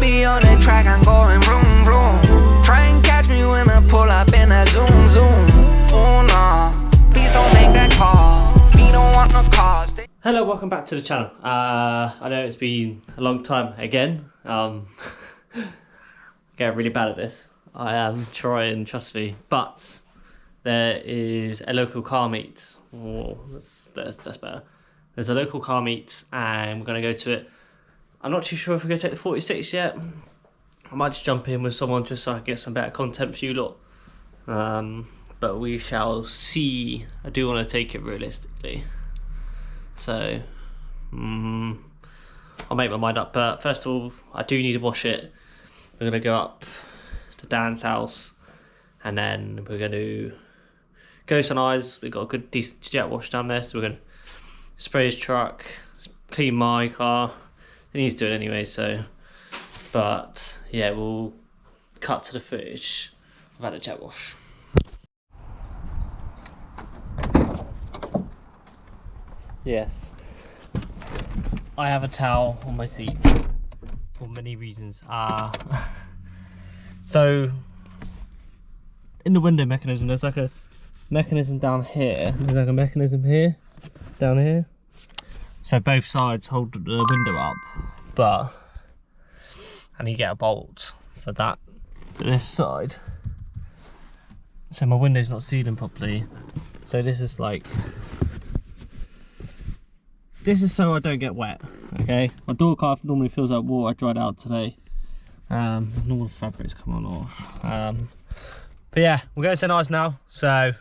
baby on the track, I'm going vroom vroom. Try and catch me when I pull up in a zoom zoom. Oh no, please don't make that call. We don't want no calls. Hello, welcome back to the channel. I know it's been a long time again. Get really bad at this. I am trying, trust me. But there is a local car meet. Oh, that's better. There's a local car meet and we're going to go to it. I'm not too sure if we're going to take the 46 yet. I might just jump in with someone just so I can get some better content for you lot. But we shall see. I do want to take it realistically. So, I'll make my mind up. But first of all, I do need to wash it. We're going to go up to Dan's house. And then we're going to go to eyes. They've got a good decent jet wash down there. So we're going to spray his truck, clean my car. He needs to do it anyway, so. But, yeah, we'll cut to the footage about the jet wash. Yes, I have a towel on my seat for many reasons. So in the window mechanism, there's like a mechanism down here. There's like a mechanism here, down here. So both sides hold the window up, but I need to get a bolt for that this side. So my window's not sealing properly. So this is like. This is so I don't get wet, okay? My door calf normally feels like water. I dried out today. And all the fabric's come on off. But yeah, we're going to St. Ives now, so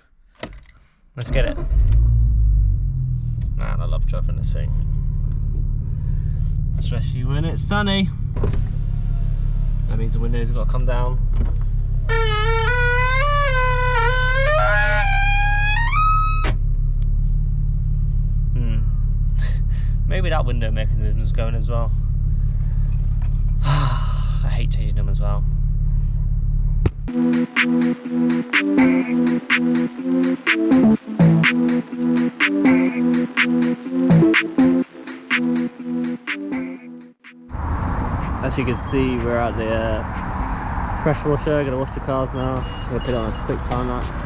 let's get it. Man, I love driving this thing. Especially when it's sunny. That means the windows have got to come down. Maybe that window mechanism is going as well. I hate changing them as well. As you can see, we're at the pressure washer. Gonna wash the cars now. Gonna put it on a quick time lapse.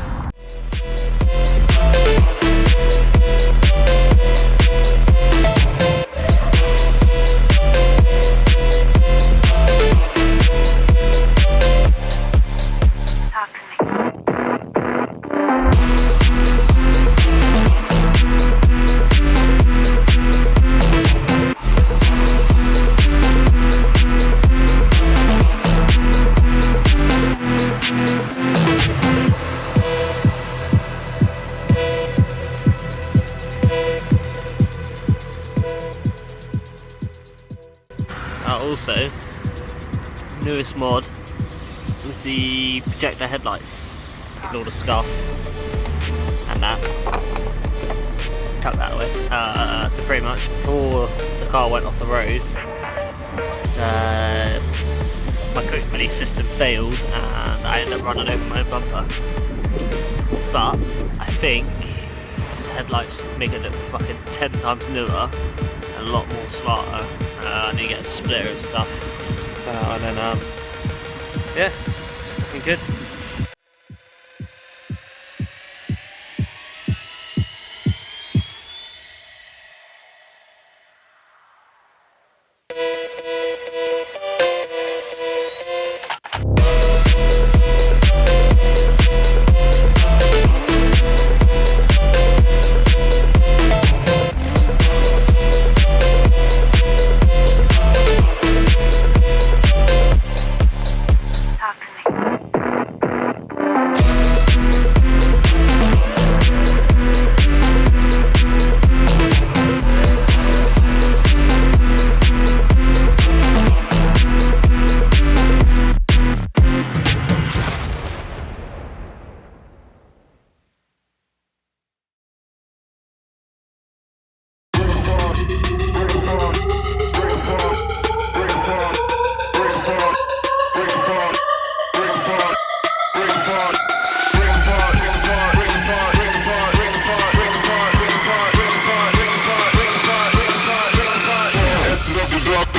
Also, newest mod was the projector headlights. Ignore the scarf and that. Tuck that away. So pretty much before the car went off the road, my quick release system failed and I ended up running over my own bumper. But I think the headlights make it look fucking 10 times newer and a lot more smarter. I need to get a splitter and stuff. And then, yeah, it's looking good. drop.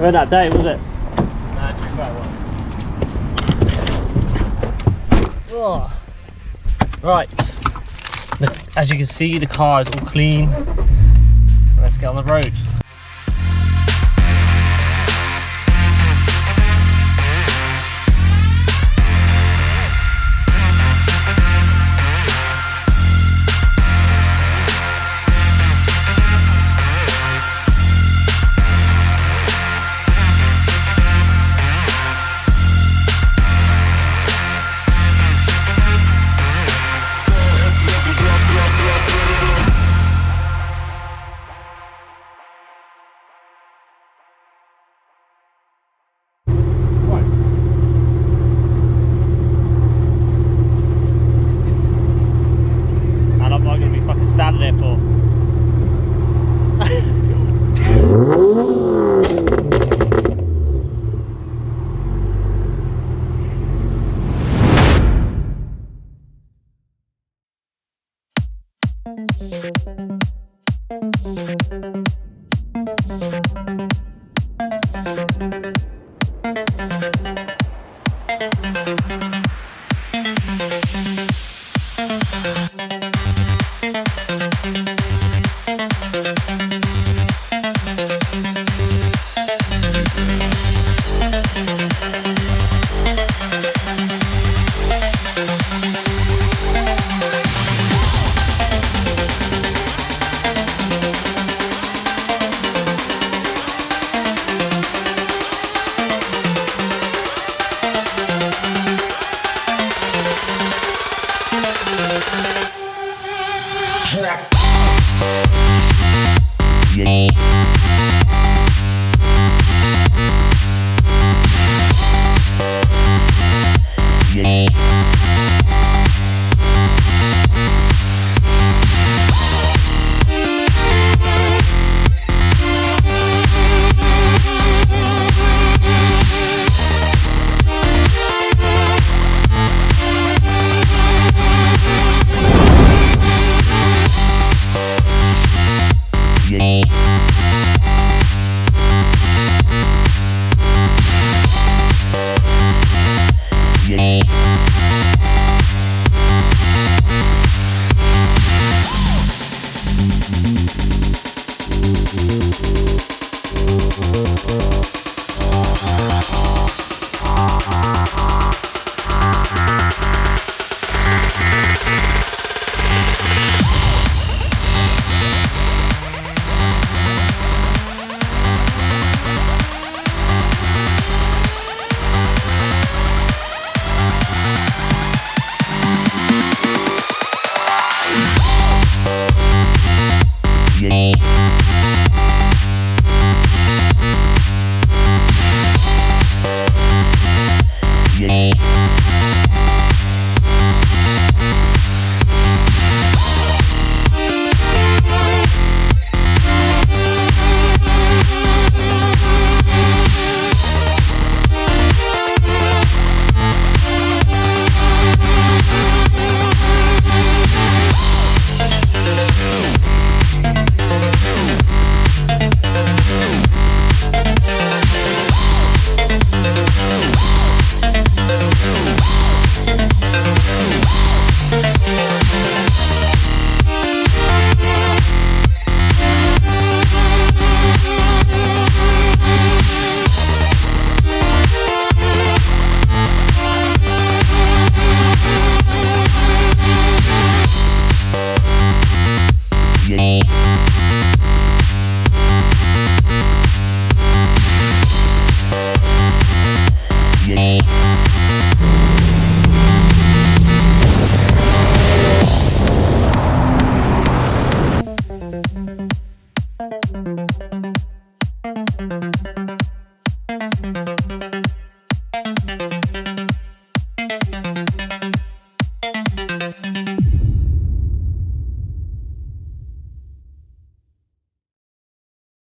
weren't that day, was it? Nah, to be fair, it Oh. Right. Look, as you can see, the car is all clean. Let's get on the road. And I'm not going to be fucking standing there for.